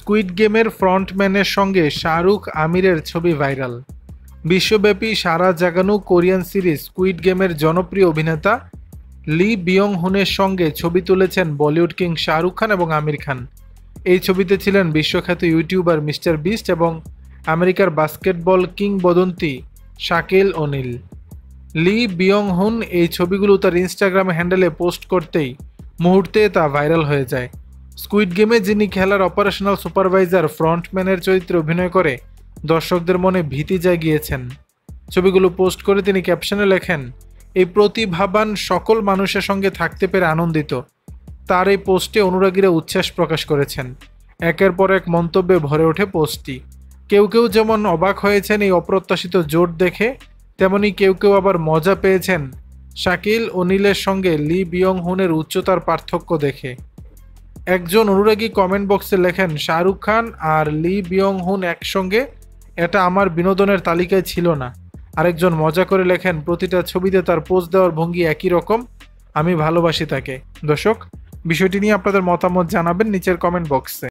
Squid গেমের ফ্রন্টম্যানের সঙ্গে শাহরুখ আমিরের ছবি ভাইরাল। বিশ্বব্যাপী সাড়া জাগানো কোরিয়ান সিরিজ স্কুইড গেমের জনপ্রিয় অভিনেতা লি বিয়ং হুনের সঙ্গে ছবি তুলেছেন বলিউড কিং শাহরুখ খান এবং আমির খান। এই ছবিতে ছিলেন বিশ্বখ্যাত ইউটিউবার মিস্টার বিস্ট এবং আমেরিকার বাস্কেটবল কিংবদন্তি শাকিল ওনিল। লি বিয়ং হুন এই ছবিগুলো তার ইনস্টাগ্রাম হ্যান্ডেলে পোস্ট করতেই মুহূর্তে তা ভাইরাল হয়ে যায়। স্কুইড গেমে যিনি খেলার অপারেশনাল সুপারভাইজার ফ্রন্টম্যানের চরিত্রে অভিনয় করে দর্শকদের মনে ভীতি জাগিয়েছেন। ছবিগুলো পোস্ট করে তিনি ক্যাপশনে লেখেন, এই প্রতিভাবান সকল মানুষের সঙ্গে থাকতে পেরে আনন্দিত। তার এই পোস্টে অনুরাগীরা উচ্ছ্বাস প্রকাশ করেছেন। একের পর এক মন্তব্যে ভরে ওঠে পোস্টটি। কেউ কেউ যেমন অবাক হয়েছেন এই অপ্রত্যাশিত জোট দেখে, তেমনি কেউ কেউ আবার মজা পেয়েছেন শাকিল ওনিলের সঙ্গে লি বিয়ং হুনের উচ্চতার পার্থক্য দেখে। একজন অনুরাগী কমেন্ট বক্সে লেখেন, শাহরুখ খান আর লি বিয়ং হুন একসঙ্গে, এটা আমার বিনোদনের তালিকায় ছিল না। আরেকজন মজা করে লেখেন, প্রতিটা ছবিতে তার পোজ দেওয়ার ভঙ্গি একই রকম, আমি ভালোবাসি তাকে। দর্শক, বিষয়টি নিয়ে আপনাদের মতামত জানাবেন নিচের কমেন্ট বক্সে।